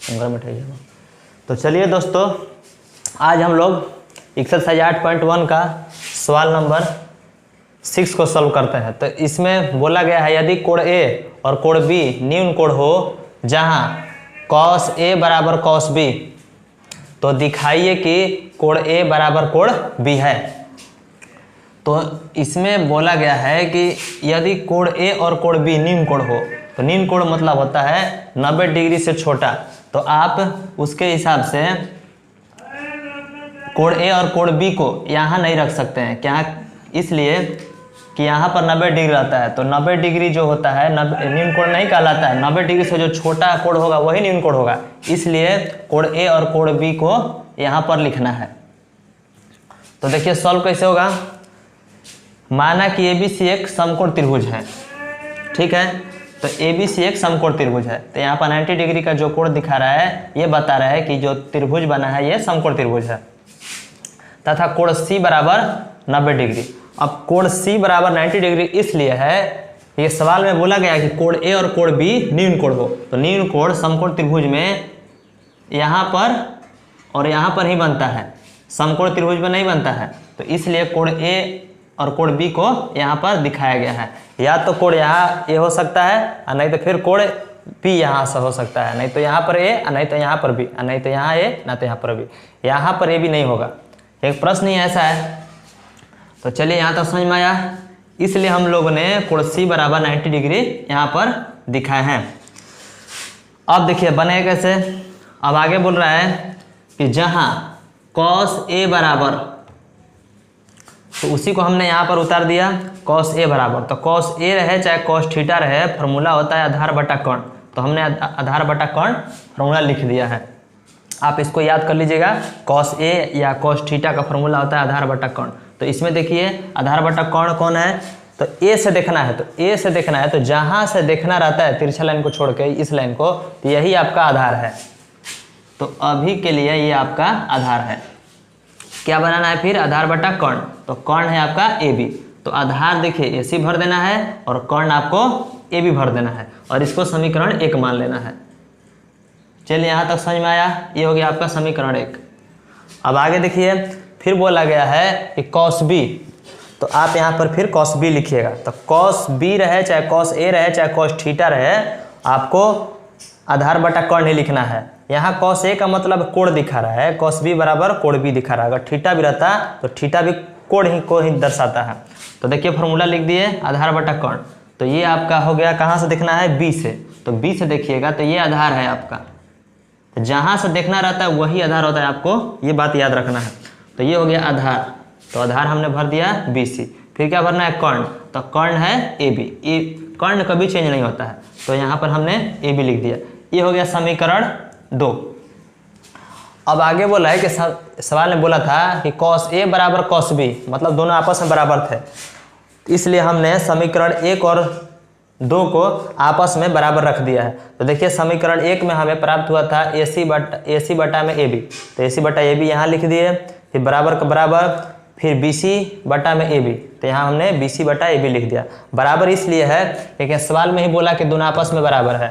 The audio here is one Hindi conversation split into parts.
तो चलिए दोस्तों, आज हम लोग एक्सरसाइज 8.1 का सवाल नंबर 6 को सॉल्व करते हैं। तो इसमें बोला गया है यदि कोण ए और कोण बी न्यून कोण हो जहां cos ए बराबर cos बी, तो दिखाइए कि कोण ए बराबर कोण बी है। तो इसमें बोला गया है कि यदि कोण ए और कोण बी न्यून कोण हो, तो न्यून कोण मतलब होता है 90 डिग्री से छोटा। तो आप उसके हिसाब से कोण ए और कोण बी को यहाँ नहीं रख सकते हैं। क्या? इसलिए कि यहाँ पर 90 डिग्री रहता है, तो 90 डिग्री जो होता है न्यून कोण नहीं कहलाता है। 90 डिग्री से जो छोटा कोण होगा वही न्यून कोण होगा। इसलिए कोण ए और कोण बी को यहाँ पर लिखना है। तो देखिए सॉल्व कैसे होगा। माना कि ABC एक समकोण त्रिभुज है, ठीक है। तो ABC एक समकोण त्रिभुज है, तो यहाँ पर 90 डिग्री का जो कोण दिखा रहा है ये बता रहा है कि जो त्रिभुज बना है ये समकोण त्रिभुज है, तथा कोण C बराबर 90 डिग्री। अब कोण C बराबर 90 डिग्री इसलिए है, ये सवाल में बोला गया कि कोण A और कोण B न्यून कोण हो। तो न्यून कोण समकोण त्रिभुज में यहाँ पर और यहाँ पर ही बनता है, समकोण त्रिभुज में नहीं बनता है। तो इसलिए कोण A और कोण B को यहाँ पर दिखाया गया है। या तो कोण यहाँ A हो सकता है और नहीं तो फिर कोण B यहाँ से हो सकता है, नहीं तो यहाँ पर A नहीं तो यहाँ पर B, नहीं तो यहाँ A ना तो यहाँ पर B। यहाँ पर A भी नहीं होगा। एक प्रश्न ही ऐसा है। तो चलिए यहाँ तक समझ में आया। इसलिए हम लोगों ने कोण C बराबर 90 डिग्री यहाँ पर दिखाए हैं। अब देखिए बने कैसे। अब आगे बोल रहा है कि जहाँ cos A बराबर, तो उसी को हमने यहाँ पर उतार दिया cos A बराबर। तो cos A रहे चाहे cos थीटा रहे, फॉर्मूला होता है आधार बटा कर्ण। तो हमने आधार बटा कर्ण फॉर्मूला लिख दिया है। आप इसको याद कर लीजिएगा। cos A या cos थीटा का फॉर्मूला होता है आधार बटा कर्ण। तो इसमें देखिए आधार बटा कर्ण कौन है, तो A से देखना है। तो A से देखना है, तो जहाँ से देखना रहता है तिरछा लाइन को छोड़ के इस लाइन को, तो यही आपका आधार है। तो अभी के लिए ये आपका आधार है। क्या बनाना है फिर? आधार बटा कर्ण। तो कर्ण है आपका AB। तो आधार देखिए AC भर देना है और कर्ण आपको AB भर देना है, और इसको समीकरण 1 मान लेना है। चलिए यहाँ तक समझ में आया। ये हो गया आपका समीकरण 1। अब आगे देखिए फिर बोला गया है कि cos B, तो आप यहाँ पर फिर cos B लिखिएगा। तो cos B रहे चाहे cos A रहे चाहे cos थीटा रहे, आपको आधार बटा कर्ण ही लिखना है। यहाँ cos A का मतलब कोण दिखा रहा है, cos B बराबर कोण B दिखा रहा है। अगर थीटा भी रहता तो थीटा भी कोण ही को ही दर्शाता है। तो देखिए फॉर्मूला लिख दिए आधार बटा कर्ण। तो ये आपका हो गया, कहाँ से देखना है? B से। तो B से देखिएगा तो ये आधार है आपका। तो जहाँ से देखना रहता है वही आधार होता है, आपको ये बात याद रखना है। तो ये हो गया आधार। तो आधार हमने भर दिया BC। फिर क्या भरना है? कर्ण। तो कर्ण है AB। कर्ण कभी चेंज नहीं होता है, तो यहाँ पर हमने AB लिख दिया। ये हो गया समीकरण 2। अब आगे बोला है कि सवाल ने बोला था कि cos A बराबर cos B, मतलब दोनों आपस में बराबर थे। इसलिए हमने समीकरण 1 और 2 को आपस में बराबर रख दिया है। तो देखिए समीकरण 1 में हमें प्राप्त हुआ था AC बटा में AB। तो AC बटा AB यहाँ लिख दिए, फिर बराबर का बराबर, फिर BC बटा में AB। तो यहाँ हमने BC बटा AB लिख दिया। बराबर इसलिए है लेकिन सवाल में ही बोला कि दोनों आपस में बराबर है।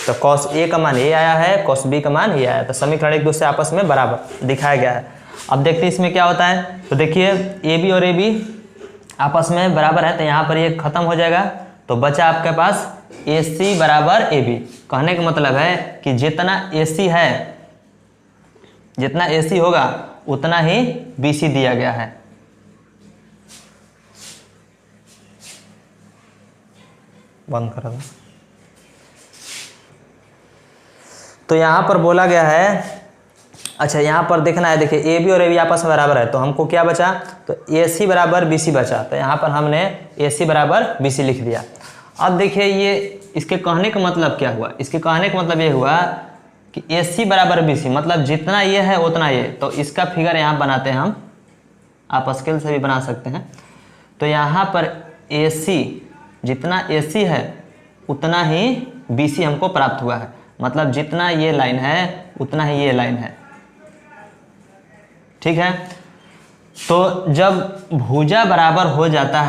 तो cos A का मान ये आया है, cos B का मान ये आया। तो समीकरण एक दूसरे आपस में बराबर दिखाया गया है। अब देखते हैं इसमें क्या होता है। तो देखिए AB और AB आपस में बराबर है, तो यहाँ पर ये खत्म हो जाएगा। तो बचा आपके पास AC बराबर AB। कहने का मतलब है कि जितना AC होगा उतना ही BC दिया गया है। बंद कर दो। तो यहाँ पर बोला गया है, अच्छा यहाँ पर देखना है, देखिए AB और AB आपस में बराबर है। तो हमको क्या बचा? तो AC बराबर BC बचा। तो यहाँ पर हमने AC बराबर BC लिख दिया। अब देखिए ये इसके कहने का मतलब क्या हुआ? इसके कहने का मतलब ये हुआ कि AC बराबर BC, मतलब जितना ये है उतना ये। तो इसका फिगर यहाँ बनाते हैं हम, आप स्केल से भी बना सकते हैं। तो यहाँ पर AC, जितना AC है उतना ही BC हमको प्राप्त हुआ है। मतलब जितना ये लाइन है उतना ही ये लाइन है, ठीक है। तो जब भुजा बराबर हो जाता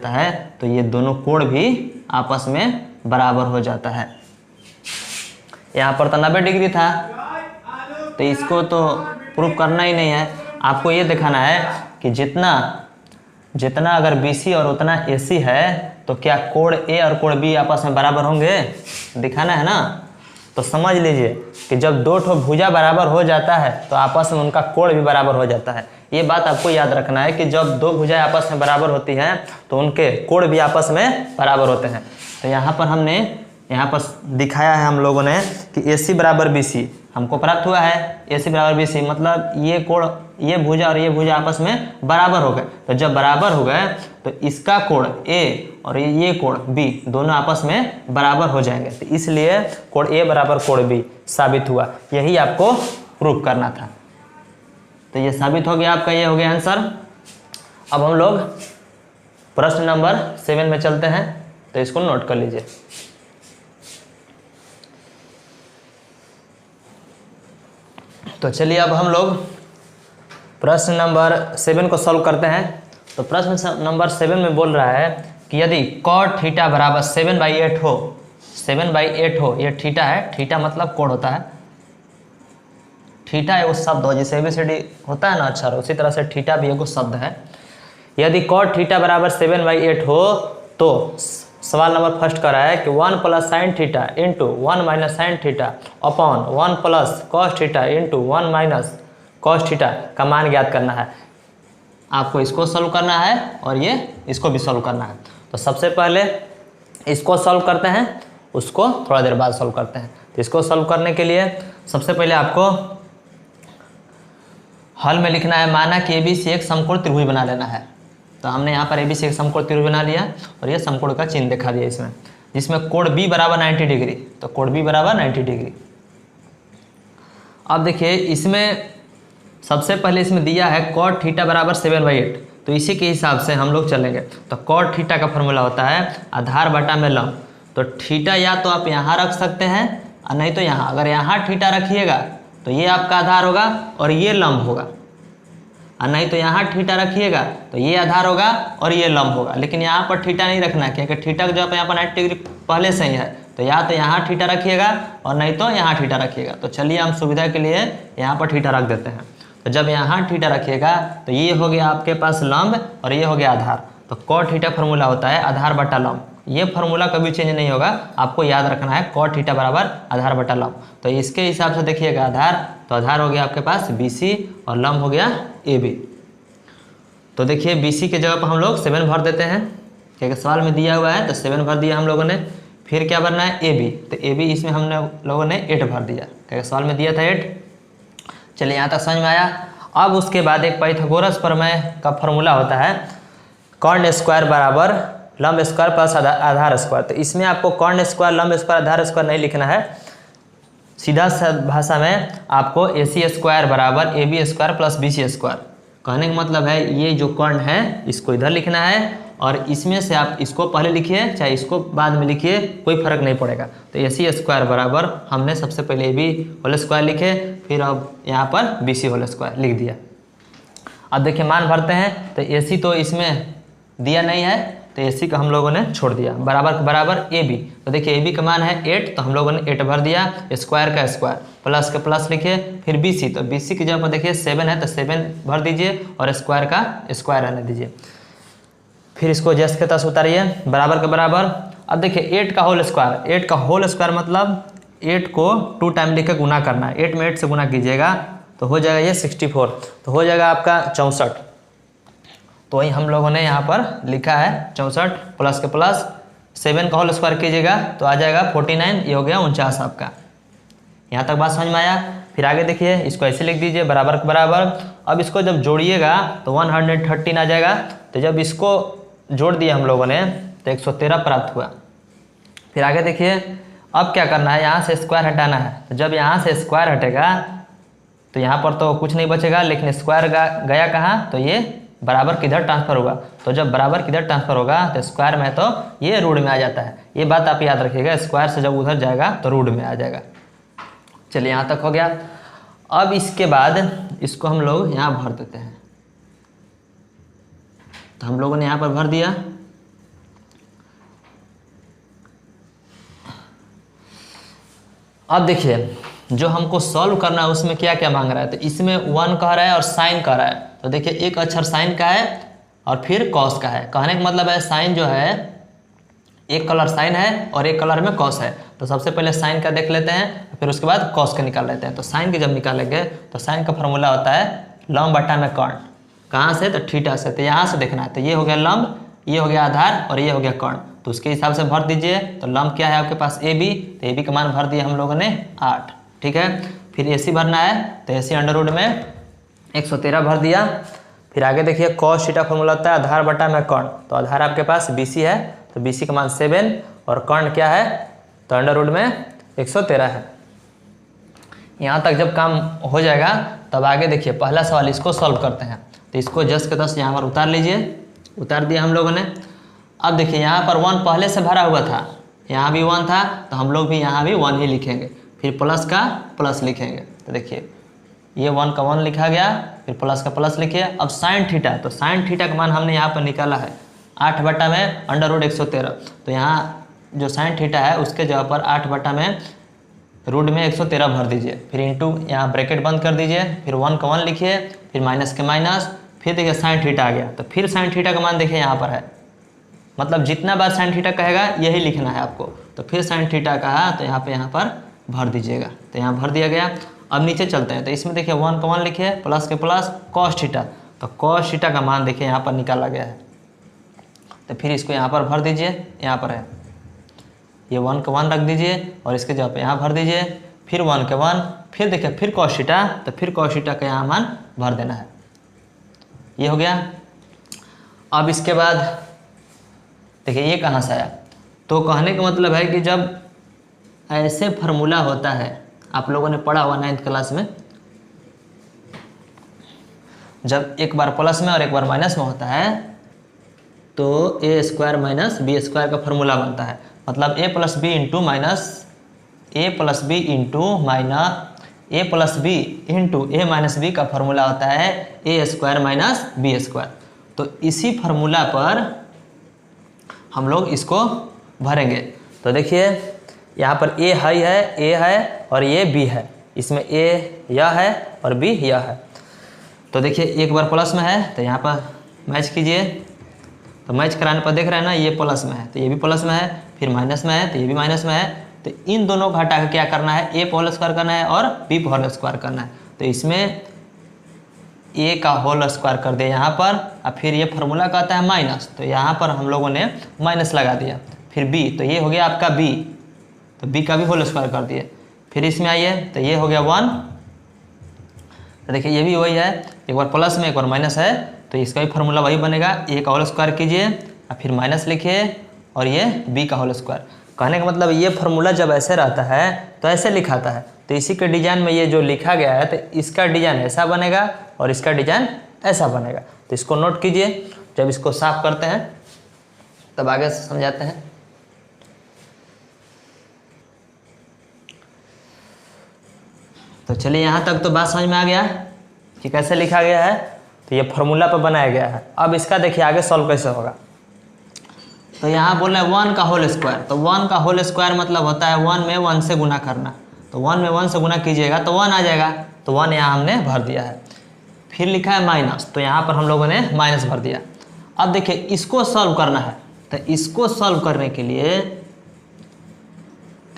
है, तो ये दोनों कोण भी आपस में बराबर हो जाता है। यहाँ पर तो 90 डिग्री था, तो इसको तो प्रूफ करना ही नहीं है। आपको ये दिखाना है कि जितना जितना अगर BC और उतना AC है तो क्या कोण A और कोण B आपस में बराबर होंगे, दिखाना है ना। तो समझ लीजिए कि जब दो ठो भुजा बराबर हो जाता है तो आपस में उनका कोण भी बराबर हो जाता है। ये बात आपको याद रखना है कि जब दो भुजाएं आपस में बराबर होती हैं तो उनके कोण भी आपस में बराबर होते हैं। तो यहाँ पर हमने यहाँ पर दिखाया है हम लोगों ने कि AC बराबर BC हमको प्राप्त हुआ है। AC बराबर BC मतलब ये कोण, ये भुजा और ये भुजा आपस में बराबर हो गए। तो जब बराबर हो गए तो इसका कोण A और ये कोण B दोनों आपस में बराबर हो जाएंगे। तो इसलिए कोण A बराबर कोण B साबित हुआ। यही आपको प्रूफ करना था। तो ये साबित हो गया आपका, ये हो गया आंसर। अब हम लोग प्रश्न नंबर 7 में चलते हैं, तो इसको नोट कर लीजिए। तो चलिए अब हम लोग प्रश्न नंबर 7 को सॉल्व करते हैं। तो प्रश्न नंबर 7 में बोल रहा है कि यदि cot थीटा बराबर 7/8 हो, 7/8 हो, ये थीटा है, थीटा मतलब कोण होता है, थीटा एगो शब्द हो, जैसे ABCD होता है ना अक्षर, उसी तरह से थीटा भी एगो शब्द है। यदि cot थीटा बराबर 7/8 हो तो सवाल नंबर फर्स्ट कर रहा है कि 1 + sin theta into 1 - sin theta upon 1 + cos theta into 1 - cos theta का मान ज्ञात करना है। आपको इसको सॉल्व करना है और ये इसको भी सॉल्व करना है। तो सबसे पहले इसको सॉल्व करते हैं, उसको थोड़ा देर बाद सॉल्व करते हैं। तो इसको सॉल्व करने के लिए सबसे पहले आपको हल में लिखना है, माना कि ABC एक समकोण त्रिभुज बना लेना है। तो हमने यहाँ पर ABC एक समकोण त्रिभुज बना लिया और ये समकोण का चिन्ह दिखा दिया इसमें, जिसमें कोण B बराबर 90 डिग्री। तो कोण B बराबर 90 डिग्री। अब देखिए इसमें सबसे पहले इसमें दिया है cot थीटा बराबर 7/8, तो इसी के हिसाब से हम लोग चलेंगे। तो cot थीटा का फॉर्मूला होता है आधार बटा में लंब। तो थीटा या तो आप यहाँ रख सकते हैं और नहीं तो यहाँ। अगर यहाँ थीटा रखिएगा तो ये आपका आधार होगा और ये लंब होगा, और नहीं तो यहाँ थीटा रखिएगा तो ये आधार होगा और ये लंब होगा। लेकिन यहाँ पर थीटा नहीं रखना है, क्योंकि थीटा का जब यहाँ पर 90 डिग्री पहले से ही है, तो या तो यहाँ थीटा रखिएगा और नहीं तो यहाँ थीटा रखिएगा। तो चलिए हम सुविधा के लिए यहाँ पर थीटा रख देते हैं। तो जब यहाँ थीटा रखिएगा तो ये हो गया आपके पास लंब और ये हो गया आधार। तो cot थीटा फॉर्मूला होता है आधार बटा लंब। ये फॉर्मूला कभी चेंज नहीं होगा, आपको याद रखना है cot थीटा बराबर आधार बटा लंब। तो इसके हिसाब से देखिएगा आधार, तो आधार हो गया आपके पास BC और लंब हो गया AB। तो देखिए BC के जगह पर हम लोग 7 भर देते हैं, क्योंकि सवाल में दिया हुआ है। तो 7 भर दिया हम लोगों ने। फिर क्या भरना है AB, तो AB इसमें हमने लोगों ने 8 भर दिया, क्योंकि सवाल में दिया था 8। चलिए यहाँ तक समझ में आया। अब उसके बाद एक पाइथागोरस प्रमेय का फॉर्मूला होता है कर्ण स्क्वायर बराबर लंब स्क्वायर प्लस आधार स्क्वायर। तो इसमें आपको कर्ण स्क्वायर लंब स्क्वायर आधार स्क्वायर नहीं लिखना है, सीधा भाषा में आपको AC स्क्वायर बराबर AB square plus BC square. कहने का मतलब है ये जो कर्ण है इसको इधर लिखना है और इसमें से आप इसको पहले लिखिए चाहे इसको बाद में लिखिए, कोई फर्क नहीं पड़ेगा। तो AC स्क्वायर बराबर हमने सबसे पहले AB होल स्क्वायर लिखे, फिर अब यहाँ पर BC होल स्क्वायर लिख दिया। अब देखिए मान भरते हैं। तो AC तो इसमें दिया नहीं है, तो AC का हम लोगों ने छोड़ दिया, बराबर बराबर AB। तो देखिए AB का मान है 8, तो हम लोगों ने 8 भर दिया, स्क्वायर का स्क्वायर, प्लस का प्लस लिखिए। फिर BC, तो BC की जगह पर देखिए 7 है तो 7 भर दीजिए और स्क्वायर का स्क्वायर रहने दीजिए। फिर इसको जैसे के तस उतारिए, बराबर के बराबर। अब देखिए 8 का होल स्क्वायर, 8 का होल स्क्वायर मतलब 8 को 2 टाइम लिख के गुना करना है। 8 में 8 से गुना कीजिएगा तो हो जाएगा ये 64, तो हो जाएगा आपका 64। तो वही हम लोगों ने यहाँ पर लिखा है 64, प्लस के प्लस 7 का होल स्क्वायर कीजिएगा तो आ जाएगा 49, ये हो गया 49 आपका। यहाँ तक बात समझ में आया। फिर आगे देखिए इसको ऐसे लिख दीजिए, बराबर के बराबर। अब इसको जब जोड़िएगा तो 113 आ जाएगा। तो जब इसको जोड़ दिया हम लोगों ने तो 113 प्राप्त हुआ। फिर आगे देखिए अब क्या करना है, यहाँ से स्क्वायर हटाना है। तो जब यहाँ से स्क्वायर हटेगा तो यहाँ पर तो कुछ नहीं बचेगा, लेकिन स्क्वायर गया कहाँ, तो ये बराबर किधर ट्रांसफर होगा। तो जब बराबर किधर ट्रांसफर होगा तो स्क्वायर में तो ये रूट में आ जाता है। ये बात आप याद रखिएगा, स्क्वायर से जब उधर जाएगा तो रूट में आ जाएगा। चलिए यहाँ तक हो गया। अब इसके बाद इसको हम लोग यहाँ भर देते हैं। तो हम लोगों ने यहाँ पर भर दिया। अब देखिए जो हमको सॉल्व करना है उसमें क्या क्या मांग रहा है, तो इसमें 1 कह रहा है और साइन कह रहा है। तो देखिए एक अक्षर साइन का है और फिर कॉस का है। कहने का मतलब है साइन जो है एक कलर साइन है और एक कलर में कॉस है। तो सबसे पहले साइन का देख लेते हैं, फिर उसके बाद कॉस का निकाल लेते हैं। तो साइन के जब निकालेंगे तो साइन का फॉर्मूला होता है लंब बटा में कर्ण। कहाँ से, तो थीटा से। तो यहाँ से देखना है, तो ये हो गया लंब, ये हो गया आधार और ये हो गया कर्ण। तो उसके हिसाब से भर दीजिए। तो लंब क्या है आपके पास ए बी, तो ए बी का मान भर दिया हम लोगों ने 8। ठीक है, फिर ए सी भरना है, तो ए सी अंडर रूट में 113 भर दिया। फिर आगे देखिए कॉस थीटा फॉर्मूला होता है आधार बटा में कर्ण। तो आधार आपके पास बी सी है, तो बी सी का मान 7 और कर्ण क्या है, तो अंडर रूट में 113 है। यहाँ तक जब काम हो जाएगा तब आगे देखिए पहला सवाल इसको सॉल्व करते हैं। तो इसको 10 के 10 यहाँ पर उतार लीजिए, उतार दिया हम लोगों ने। अब देखिए यहाँ पर 1 पहले से भरा हुआ था, यहाँ भी 1 था, तो हम लोग भी यहाँ भी 1 ही लिखेंगे, फिर प्लस का प्लस लिखेंगे। तो देखिए ये 1 का 1 लिखा गया, फिर प्लस का प्लस लिखिए। अब साइन थीटा, तो साइन थीटा का मान हमने यहाँ पर निकाला है 8 बटा में अंडर रूट 113। तो यहाँ जो साइन थीटा है उसके जगह पर 8 बटा में रूट में 113 भर दीजिए, फिर इंटू यहाँ ब्रैकेट बंद कर दीजिए, फिर 1 का 1 लिखिए, फिर माइनस के माइनस, फिर देखिए साइन थीटा आ गया। तो फिर साइन थीटा का मान देखिए यहाँ पर है, मतलब जितना बार साइन थीटा कहेगा यही लिखना है आपको। तो फिर साइन थीटा कहा तो यहाँ पर भर दीजिएगा। तो यहाँ भर दिया गया। अब नीचे चलते हैं, तो इसमें देखिए 1 का 1 लिखिए, प्लस के प्लस कॉस थीटा। तो कॉस थीटा का मान देखिए यहाँ पर निकाला गया है। तो फिर इसको यहाँ पर भर दीजिए, यहाँ पर है ये 1 का 1 रख दीजिए और इसके जगह पे यहाँ भर दीजिए, फिर 1 का 1, फिर देखिए फिर कॉस थीटा, तो फिर कॉस थीटा का यहाँ मान भर देना है। ये हो गया। अब इसके बाद देखिए ये कहाँ से आया, तो कहने का मतलब है कि जब ऐसे फार्मूला होता है, आप लोगों ने पढ़ा हुआ 9th क्लास में, जब एक बार प्लस में और एक बार माइनस में होता है तो ए स्क्वायर माइनस बी स्क्वायर का फार्मूला बनता है। मतलब ए प्लस बी इंटू ए माइनस बी का फार्मूला होता है ए स्क्वायर माइनस बी स्क्वायर। तो इसी फार्मूला पर हम लोग इसको भरेंगे। तो देखिए यहाँ पर ए हाई है, ए है और ये बी है, इसमें ए यह है और बी यह है। तो देखिए एक बार प्लस में है तो यहाँ पर मैच कीजिए, तो मैच कराने पर देख रहे हैं ना ये प्लस में है तो ये भी प्लस में है, फिर माइनस में है तो ये भी माइनस में है। तो इन दोनों को हटा के क्या करना है, ए होल स्क्वायर करना है और बी होल स्क्वायर करना है। तो इसमें ए का होल स्क्वायर कर दिया यहाँ पर, और फिर ये फार्मूला कहता है माइनस, तो यहाँ पर हम लोगों ने माइनस लगा दिया। फिर बी, तो ये हो गया आपका बी, तो बी का भी होल स्क्वायर कर दिए। फिर इसमें आइए तो ये हो गया 1, तो देखिए ये भी वही है, एक बार प्लस में एक बार माइनस है, तो इसका भी फार्मूला वही बनेगा, ए का होल स्क्वायर कीजिए और फिर माइनस लिखिए और ये बी का होल स्क्वायर। कहने का मतलब ये फार्मूला जब ऐसे रहता है तो ऐसे लिखाता है। तो इसी के डिजाइन में ये जो लिखा गया है, तो इसका डिजाइन ऐसा बनेगा और इसका डिजाइन ऐसा बनेगा। तो इसको नोट कीजिए, जब इसको साफ करते हैं तब आगे समझाते हैं। तो चलिए यहाँ तक तो बात समझ में आ गया कि कैसे लिखा गया है, तो ये फार्मूला पर बनाया गया है। अब इसका देखिए आगे सॉल्व कैसे होगा। तो यहाँ बोल रहे हैं 1 का होल स्क्वायर, तो 1 का होल स्क्वायर मतलब होता है 1 में 1 से गुना करना। तो 1 में 1 से गुना कीजिएगा तो 1 आ जाएगा, तो 1 यहाँ हमने भर दिया है। फिर लिखा है माइनस, तो यहाँ पर हम लोगों ने माइनस भर दिया। अब देखिए इसको सॉल्व करना है, तो इसको सॉल्व करने के लिए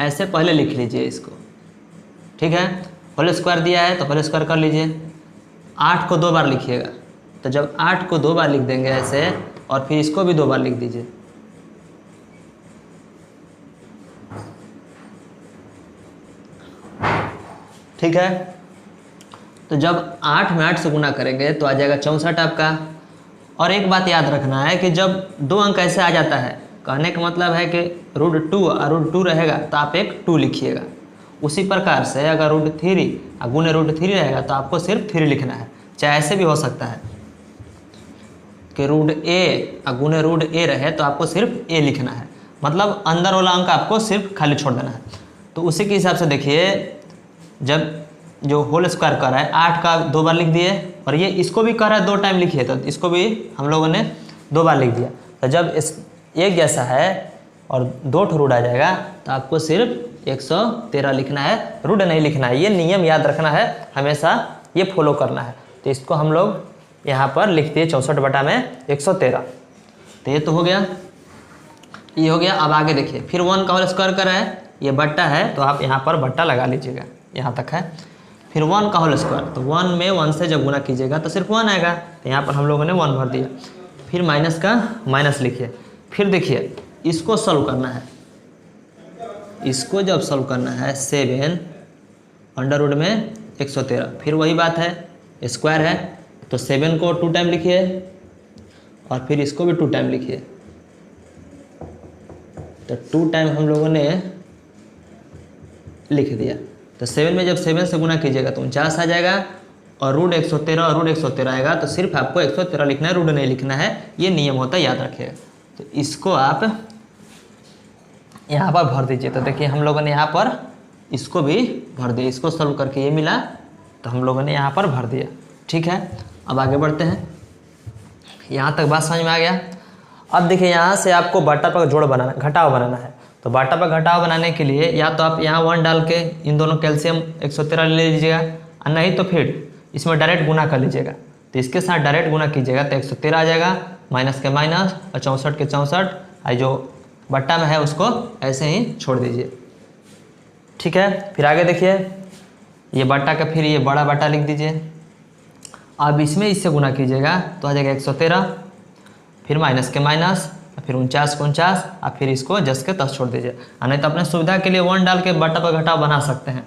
ऐसे पहले लिख लीजिए इसको, ठीक है। होल स्क्वायर दिया है तो होल स्क्वायर कर लीजिए, 8 को 2 बार लिखिएगा। तो जब 8 को 2 बार लिख देंगे ऐसे, और फिर इसको भी 2 बार लिख दीजिए, ठीक है। तो जब 8 में 8 से गुना करेंगे तो आ जाएगा 64 आपका। और एक बात याद रखना है कि जब 2 अंक ऐसे आ जाता है, कहने का मतलब है कि √2 और √2 रहेगा तो आप एक 2 लिखिएगा। उसी प्रकार से अगर √3 और गुने √3 रहेगा तो आपको सिर्फ 3 लिखना है। चाहे ऐसे भी हो सकता है कि √a और गुने √a रहे तो आपको सिर्फ a लिखना है, मतलब अंदर वाला अंक आपको सिर्फ खाली छोड़ देना है। तो उसी के हिसाब से देखिए, जब जो होल स्क्वायर कर रहा है 8 का 2 बार लिख दिए, और ये इसको भी कह रहा है 2 टाइम लिखिए, तो इसको भी हम लोगों ने 2 बार लिख दिया। तो जब इस एक जैसा है और 2 ठो रूट आ जाएगा तो आपको सिर्फ 113 लिखना है, रूट नहीं लिखना है। ये नियम याद रखना है, हमेशा ये फॉलो करना है। तो इसको हम लोग यहाँ पर लिख दिए 64/113। तो ये तो हो गया, ये हो गया। अब आगे देखिए, फिर 1 का होल स्क्वायर कर रहा है, ये बट्टा है तो आप यहाँ पर बट्टा लगा लीजिएगा, यहाँ तक है। फिर 1 का होल स्क्वायर, तो 1 में 1 से जब गुना कीजिएगा तो सिर्फ 1 आएगा, तो यहाँ पर हम लोगों ने 1 भर दिया। फिर माइनस का माइनस लिखिए। फिर देखिए इसको सॉल्व करना है, इसको जब सॉल्व करना है 7 अंडर रूट में 113, फिर वही बात है, स्क्वायर है तो 7 को 2 टाइम लिखिए और फिर इसको भी 2 टाइम लिखिए। तो 2 टाइम हम लोगों ने लिख दिया। तो 7 में जब 7 से गुना कीजिएगा तो 49 आ जाएगा और रूट 113 और रूट 113 आएगा, तो सिर्फ आपको 113 लिखना है, रूट नहीं लिखना है, ये नियम होता है, याद रखिएगा। तो इसको आप यहाँ पर भर दीजिए। तो देखिए हम लोगों ने यहाँ पर इसको भी भर दिया, इसको सॉल्व करके ये मिला तो हम लोगों ने यहाँ पर भर दिया। ठीक है, अब आगे बढ़ते हैं। यहाँ तक बात समझ में आ गया। अब देखिए यहाँ से आपको बाटा पर जोड़ बनाना, घटाव बनाना है। तो बाटा पर घटाव बनाने के लिए या तो आप यहाँ 1 डाल के इन दोनों कैल्शियम 113 ले लीजिएगा, और नहीं तो फिर इसमें डायरेक्ट गुना कर लीजिएगा। तो इसके साथ डायरेक्ट गुना कीजिएगा तो 113 आ जाएगा, माइनस के माइनस और 64 के 64, और जो बट्टा में है उसको ऐसे ही छोड़ दीजिए। ठीक है, फिर आगे देखिए, ये बट्टा का फिर ये बड़ा बट्टा लिख दीजिए। अब इसमें इससे गुना कीजिएगा तो आ जाएगा 113, फिर माइनस के माइनस, फिर 49 को 49, और फिर इसको जस के तस छोड़ दीजिए। नहीं तो अपने सुविधा के लिए 1 डाल के बट्टा पर घटाव बना सकते हैं।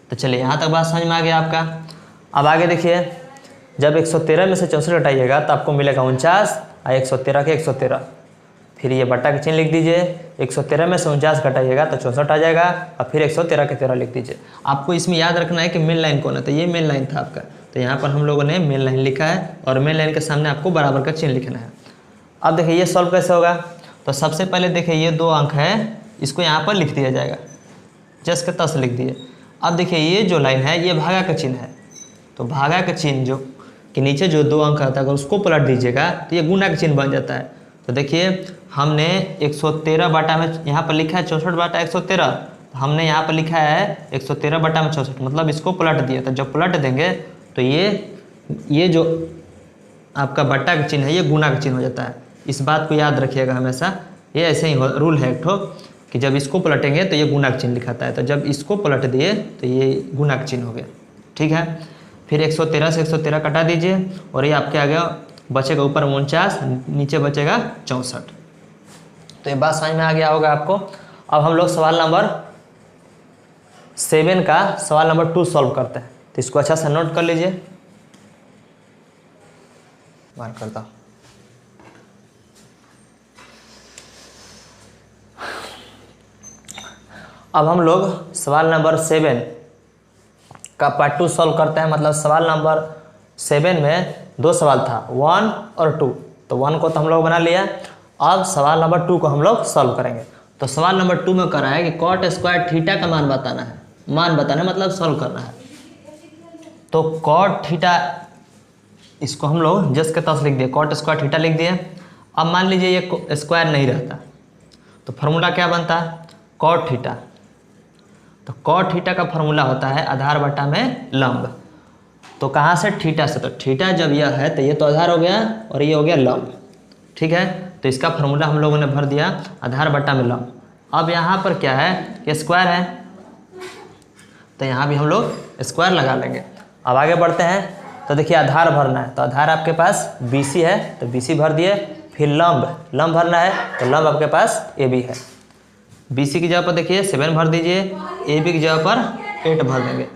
तो चलिए यहाँ तक बात समझ में आ गया आपका। अब आगे देखिए, जब 113 में से 64 घटाइएगा तो आपको मिलेगा 49 और 113 के 113, फिर ये बट्टा के चिन्ह लिख दीजिए। 113 में से 49 घटाइएगा तो 64 आ जाएगा, और फिर 113 के 13 लिख दीजिए। आपको इसमें याद रखना है कि मेन लाइन कौन है, तो ये मेन लाइन था आपका। तो यहाँ पर हम लोगों ने मेन लाइन लिखा है और मेन लाइन के सामने आपको बराबर का चिन्ह लिखना है। अब देखिए ये सॉल्व कैसे होगा। तो सबसे पहले देखिए ये 2 अंक है, इसको यहाँ पर लिख दिया जाएगा, जस के तस लिख दिए। अब देखिए ये जो लाइन है ये भागा का चिन्ह है, तो भागा का चिन्ह जो कि नीचे जो 2 अंक आता है अगर उसको पलट दीजिएगा तो ये गुना का चिन्ह बन जाता है। तो देखिए हमने 113 बटा में यहाँ पर लिखा है 64/113, तो हमने यहाँ पर लिखा है 113 बटा में 64, मतलब इसको पलट दिया। तो जब पलट देंगे तो ये जो आपका बट्टा का चिन्ह है ये गुना का चिन्ह हो जाता है। इस बात को याद रखिएगा हमेशा, ये ऐसे ही रूल है एक ठो कि जब इसको पलटेंगे तो ये गुना का चिन्ह लिखाता है, तो जब इसको पलट दिए तो ये गुना का चिन्ह हो गया। ठीक है, फिर 113 से 113 कटा दीजिए और ये आपके आ गया, बचेगा ऊपर 49, नीचे बचेगा 64। तो ये बात समझ में आ गया होगा आपको। अब हम लोग सवाल नंबर 7 का सवाल नंबर 2 सॉल्व करते हैं। तो इसको अच्छा से नोट कर लीजिए, मार्क करता हूँ। अब हम लोग सवाल नंबर 7 का पार्ट 2 सॉल्व करते हैं। मतलब सवाल नंबर 7 में 2 सवाल था, 1 और 2। तो 1 को तो हम लोग बना लिया, अब सवाल नंबर 2 को हम लोग सॉल्व करेंगे। तो सवाल नंबर 2 में कह रहा है कि कॉट स्क्वायर थीटा का मान बताना है। मान बताना मतलब सॉल्व करना है। तो कॉट थीटा, इसको हम लोग जस्ट के तस लिख दिए, कॉट स्क्वायर थीटा लिख दिए। अब मान लीजिए ये स्क्वायर नहीं रहता तो फार्मूला क्या बनता है, कॉट थीटा। तो कॉट थीटा का फार्मूला होता है आधार बटा में लंब। तो कहाँ से, थीटा से। तो थीटा जब यह है तो ये तो आधार हो गया और ये हो गया लंब। ठीक है, तो इसका फार्मूला हम लोगों ने भर दिया, आधार बटा में लंब। अब यहाँ पर क्या है, ये स्क्वायर है, तो यहाँ भी हम लोग स्क्वायर लगा लेंगे। अब आगे बढ़ते हैं। तो देखिए आधार भरना है, तो आधार आपके पास BC है तो BC भर दिए। फिर लंब भरना है, तो लंब आपके पास AB है। BC की जगह पर देखिए 7 भर दीजिए, AB की जगह पर 8 भर देंगे।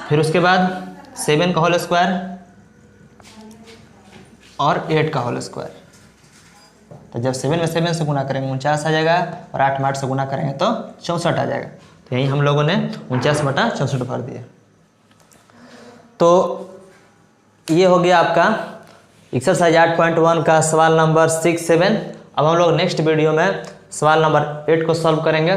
फिर उसके बाद 7 का होल स्क्वायर और 8 का होल स्क्वायर। तो जब 7 में 7 से गुना करेंगे 49 आ जाएगा, और 8 में 8 से गुना करेंगे तो 64 आ जाएगा। तो यही हम लोगों ने 49/64 भर दिया। तो ये हो गया आपका एक्सरसाइज 8.1 का सवाल नंबर 6, 7। अब हम लोग नेक्स्ट वीडियो में सवाल नंबर 8 को सॉल्व करेंगे।